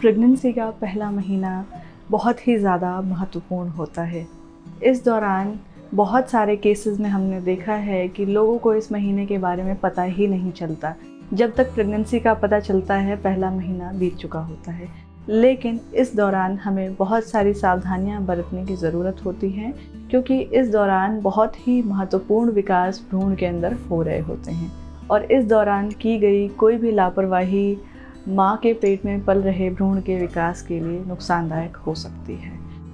Pregnancy का पहला महीना बहुत ही ज़्यादा महत्वपूर्ण होता है। इस दौरान बहुत सारे केसेस में हमने देखा है कि लोगों को इस महीने के बारे में पता ही नहीं चलता। जब तक प्रेगनेंसी का पता चलता है पहला महीना बीत चुका होता है। लेकिन इस दौरान हमें बहुत सारी सावधानियां बरतने की ज़रूरत होती है, क्योंकि इस दौरान बहुत ही महत्वपूर्ण विकास भ्रूण के अंदर हो रहे होते हैं और इस दौरान की गई कोई भी लापरवाही माँ के पेट में पल रहे भ्रूण के विकास के लिए नुकसानदायक हो सकती है।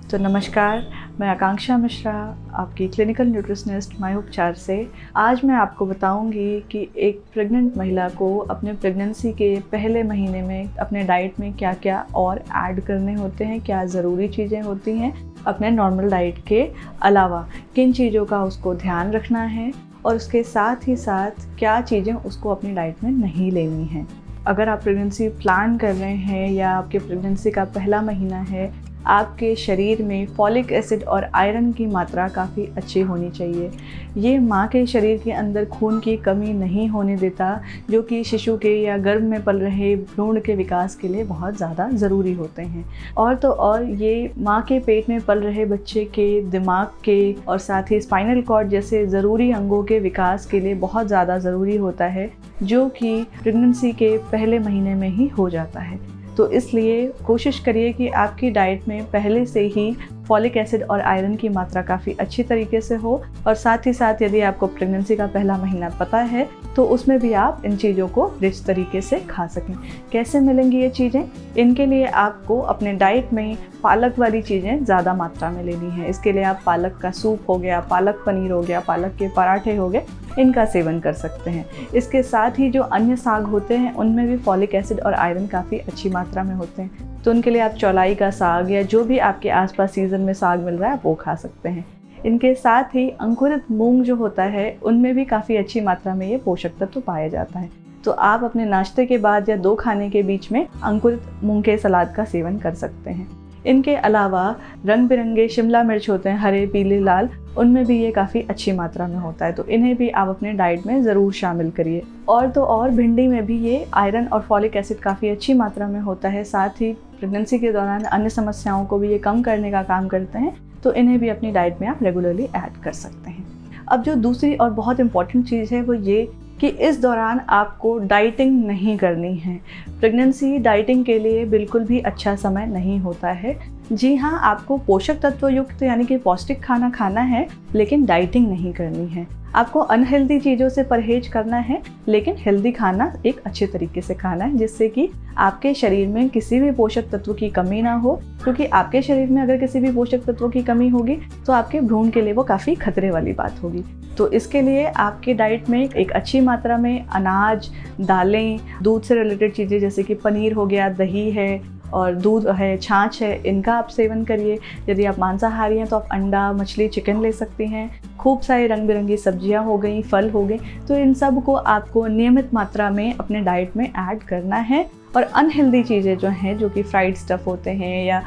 तो नमस्कार, मैं आकांक्षा मिश्रा, आपकी क्लिनिकल न्यूट्रिशनिस्ट माय उपचार से। आज मैं आपको बताऊंगी कि एक प्रेग्नेंट महिला को अपने प्रेगनेंसी के पहले महीने में अपने डाइट में क्या क्या और ऐड करने होते हैं, क्या ज़रूरी चीज़ें होती हैं अपने नॉर्मल डाइट के अलावा, किन चीज़ों का उसको ध्यान रखना है और उसके साथ ही साथ क्या चीज़ें उसको अपनी डाइट में नहीं लेनी हैं। अगर आप प्रेगनेंसी प्लान कर रहे हैं या आपके प्रेगनेंसी का पहला महीना है, आपके शरीर में फॉलिक एसिड और आयरन की मात्रा काफ़ी अच्छी होनी चाहिए। ये माँ के शरीर के अंदर खून की कमी नहीं होने देता, जो कि शिशु के या गर्भ में पल रहे भ्रूण के विकास के लिए बहुत ज़्यादा ज़रूरी होते हैं। और तो और ये माँ के पेट में पल रहे बच्चे के दिमाग के और साथ ही स्पाइनल कॉर्ड जैसे ज़रूरी अंगों के विकास के लिए बहुत ज़्यादा ज़रूरी होता है, जो कि प्रेगनेंसी के पहले महीने में ही हो जाता है। तो इसलिए कोशिश करिए कि आपकी डाइट में पहले से ही फॉलिक एसिड और आयरन की मात्रा काफ़ी अच्छी तरीके से हो और साथ ही साथ यदि आपको प्रेगनेंसी का पहला महीना पता है तो उसमें भी आप इन चीज़ों को रिच तरीके से खा सकें। कैसे मिलेंगी ये चीज़ें? इनके लिए आपको अपने डाइट में पालक वाली चीज़ें ज़्यादा मात्रा में लेनी है। इसके लिए आप पालक का सूप हो गया, पालक पनीर हो गया, पालक के पराठे हो गए, इनका सेवन कर सकते हैं। इसके साथ ही जो अन्य साग होते हैं उनमें भी फॉलिक एसिड और आयरन काफ़ी अच्छी मात्रा में होते हैं, तो उनके लिए आप चौलाई का साग या जो भी आपके आसपास सीज़न में साग मिल रहा है आप वो खा सकते हैं। इनके साथ ही अंकुरित मूंग जो होता है उनमें भी काफ़ी अच्छी मात्रा में ये पोषक तत्व पाया जाता है, तो आप अपने नाश्ते के बाद या 2 खाने के बीच में अंकुरित मूंग के सलाद का सेवन कर सकते हैं। इनके अलावा रंग बिरंगे शिमला मिर्च होते हैं, हरे, पीले, लाल, उनमें भी ये काफ़ी अच्छी मात्रा में होता है, तो इन्हें भी आप अपने डाइट में ज़रूर शामिल करिए। और तो और भिंडी में भी ये आयरन और फॉलिक एसिड काफ़ी अच्छी मात्रा में होता है, साथ ही प्रेगनेंसी के दौरान अन्य समस्याओं को भी ये कम करने का काम करते हैं, तो इन्हें भी अपनी डाइट में आप रेगुलरली ऐड कर सकते हैं। अब जो दूसरी और बहुत इम्पॉर्टेंट चीज़ है वो ये कि इस दौरान आपको डाइटिंग नहीं करनी है। प्रेगनेंसी डाइटिंग के लिए बिल्कुल भी अच्छा समय नहीं होता है। जी हाँ, आपको पोषक तत्व युक्त यानी कि पौष्टिक खाना खाना है, लेकिन डाइटिंग नहीं करनी है। आपको अनहेल्दी चीज़ों से परहेज करना है, लेकिन हेल्दी खाना एक अच्छे तरीके से खाना है, जिससे कि आपके शरीर में किसी भी पोषक तत्व की कमी ना हो, क्योंकि आपके शरीर में अगर किसी भी पोषक तत्वों की कमी होगी तो आपके भ्रूण के लिए वो काफ़ी खतरे वाली बात होगी। तो इसके लिए आपके डाइट में एक अच्छी मात्रा में अनाज, दालें, दूध से रिलेटेड चीज़ें जैसे कि पनीर हो गया, दही है और दूध है, छाछ है, इनका आप सेवन करिए। यदि आप मांसाहारी हैं तो आप अंडा, मछली, चिकन ले सकती हैं। खूब सारी रंग बिरंगी सब्जियां हो गई, फल हो गए, तो इन सब को आपको नियमित मात्रा में अपने डाइट में ऐड करना है। और अनहेल्दी चीज़ें जो हैं, जो कि फ्राइड स्टफ़ होते हैं या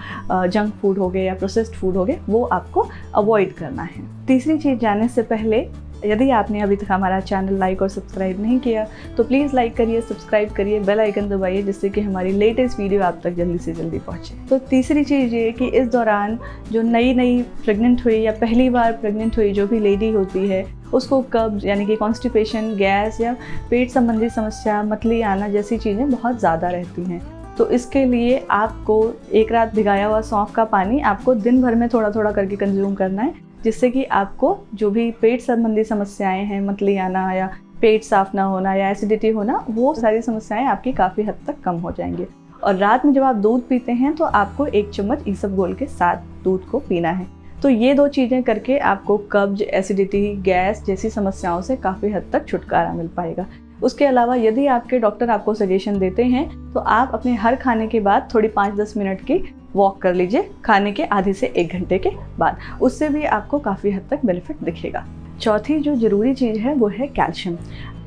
जंक फूड हो गए या प्रोसेस्ड फूड हो गए, वो आपको अवॉइड करना है। तीसरी चीज़ जाने से पहले, यदि आपने अभी तक हमारा चैनल लाइक और सब्सक्राइब नहीं किया तो प्लीज़ लाइक करिए, सब्सक्राइब करिए, बेल आइकन दबाइए, जिससे कि हमारी लेटेस्ट वीडियो आप तक जल्दी से जल्दी पहुंचे। तो तीसरी चीज़ ये कि इस दौरान जो नई प्रेग्नेंट हुई या पहली बार प्रेग्नेंट हुई जो भी लेडी होती है, उसको कब्ज यानी कि कॉन्स्टिपेशन, गैस या पेट संबंधी समस्या, मतली आना जैसी चीज़ें बहुत ज़्यादा रहती हैं। तो इसके लिए आपको एक रात भिगाया हुआ सौंफ का पानी आपको दिन भर में थोड़ा थोड़ा करके कंज्यूम करना है, जिससे कि आपको जो भी पेट संबंधी समस्याएं हैं, मतली आना या पेट साफ ना होना या एसिडिटी होना, वो सारी समस्याएं आपकी काफ़ी हद तक कम हो जाएंगी। और रात में जब आप दूध पीते हैं तो आपको 1 चम्मच इसबगोल के साथ दूध को पीना है। तो ये 2 चीज़ें करके आपको कब्ज, एसिडिटी, गैस जैसी समस्याओं से काफ़ी हद तक छुटकारा मिल पाएगा। उसके अलावा यदि आपके डॉक्टर आपको सजेशन देते हैं तो आप अपने हर खाने के बाद थोड़ी 5-10 मिनट की वॉक कर लीजिए, खाने के आधे से 1 घंटे के बाद। उससे भी आपको काफ़ी हद तक बेनिफिट दिखेगा। चौथी जो ज़रूरी चीज़ है वो है कैल्शियम।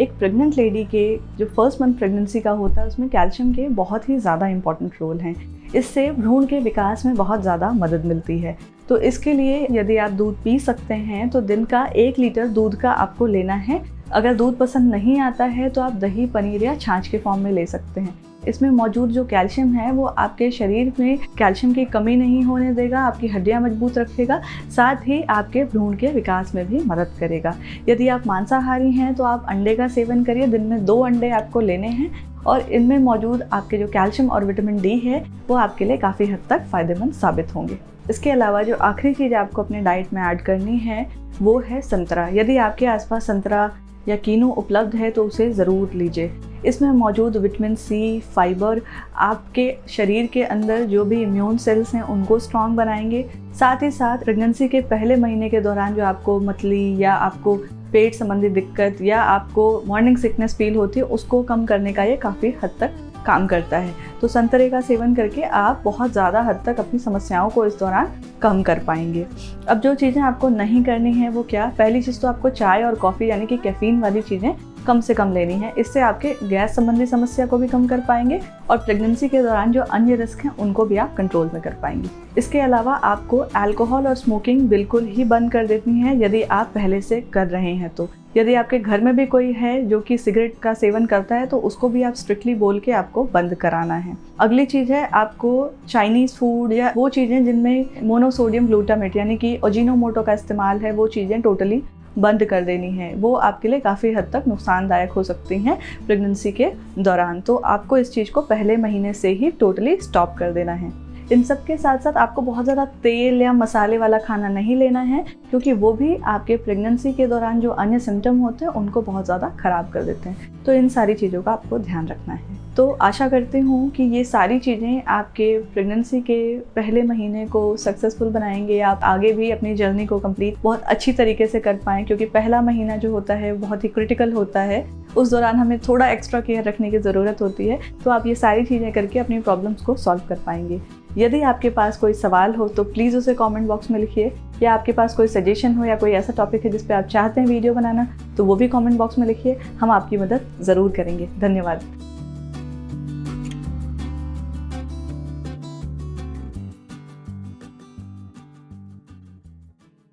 एक प्रेग्नेंट लेडी के जो फर्स्ट मंथ प्रेगनेंसी का होता है उसमें कैल्शियम के बहुत ही ज़्यादा इंपॉर्टेंट रोल हैं। इससे भ्रूण के विकास में बहुत ज़्यादा मदद मिलती है। तो इसके लिए यदि आप दूध पी सकते हैं तो दिन का 1 लीटर दूध का आपको लेना है। अगर दूध पसंद नहीं आता है तो आप दही, पनीर या छाछ के फॉर्म में ले सकते हैं। इसमें मौजूद जो कैल्शियम है वो आपके शरीर में कैल्शियम की कमी नहीं होने देगा, आपकी हड्डियां मजबूत रखेगा, साथ ही आपके भ्रूण के विकास में भी मदद करेगा। यदि आप मांसाहारी हैं तो आप अंडे का सेवन करिए, दिन में 2 अंडे आपको लेने हैं और इनमें मौजूद आपके जो कैल्शियम और विटामिन डी है वो आपके लिए काफ़ी हद तक फ़ायदेमंद साबित होंगे। इसके अलावा जो आखिरी चीज़ आपको अपने डाइट में ऐड करनी है वो है संतरा। यदि आपके आसपास संतरा या कीनू उपलब्ध है तो उसे ज़रूर लीजिए। इसमें मौजूद विटामिन सी, फाइबर आपके शरीर के अंदर जो भी इम्यून सेल्स हैं उनको स्ट्रॉन्ग बनाएंगे। साथ ही साथ प्रेगनेंसी के पहले महीने के दौरान जो आपको मतली या आपको पेट संबंधी दिक्कत या आपको मॉर्निंग सिकनेस फील होती है उसको कम करने का ये काफ़ी हद तक काम करता है। तो संतरे का सेवन करके आप बहुत ज़्यादा हद तक अपनी समस्याओं को इस दौरान कम कर पाएंगे। अब जो चीज़ें आपको नहीं करनी है वो क्या? पहली चीज़ तो आपको चाय और कॉफ़ी यानी कि कैफ़ीन वाली चीज़ें कम से कम लेनी है। इससे आपके गैस संबंधी समस्या को भी कम कर पाएंगे और प्रेगनेंसी के दौरान जो अन्य रिस्क हैं उनको भी आप कंट्रोल में कर पाएंगे। इसके अलावा आपको अल्कोहल और स्मोकिंग बिल्कुल ही बंद कर देनी है यदि आप पहले से कर रहे हैं तो। यदि आपके घर में भी कोई है जो कि सिगरेट का सेवन करता है तो उसको भी आप स्ट्रिक्टली बोल के आपको बंद कराना है। अगली चीज़ है आपको चाइनीज़ फूड या वो चीज़ें जिनमें मोनोसोडियम ग्लूटामेट यानी कि अजीनोमोटो का इस्तेमाल है वो चीज़ें टोटली बंद कर देनी है। वो आपके लिए काफ़ी हद तक नुकसानदायक हो सकती हैं प्रेगनेंसी के दौरान, तो आपको इस चीज़ को पहले महीने से ही टोटली स्टॉप कर देना है। इन सब के साथ साथ आपको बहुत ज़्यादा तेल या मसाले वाला खाना नहीं लेना है क्योंकि वो भी आपके प्रेगनेंसी के दौरान जो अन्य सिम्टम होते हैं उनको बहुत ज़्यादा ख़राब कर देते हैं। तो इन सारी चीज़ों का आपको ध्यान रखना है। तो आशा करती हूँ कि ये सारी चीज़ें आपके प्रेगनेंसी के पहले महीने को सक्सेसफुल बनाएंगे। आप आगे भी अपनी जर्नी को कंप्लीट बहुत अच्छी तरीके से कर पाएँ क्योंकि पहला महीना जो होता है बहुत ही क्रिटिकल होता है। उस दौरान हमें थोड़ा एक्स्ट्रा केयर रखने की ज़रूरत होती है। तो आप ये सारी चीज़ें करके अपनी प्रॉब्लम्स को सॉल्व कर पाएंगे। यदि आपके पास कोई सवाल हो तो प्लीज़ उसे कमेंट बॉक्स में लिखिए, या आपके पास कोई सजेशन हो या कोई ऐसा टॉपिक है जिस पे आप चाहते हैं वीडियो बनाना तो वो भी कमेंट बॉक्स में लिखिए। हम आपकी मदद ज़रूर करेंगे। धन्यवाद।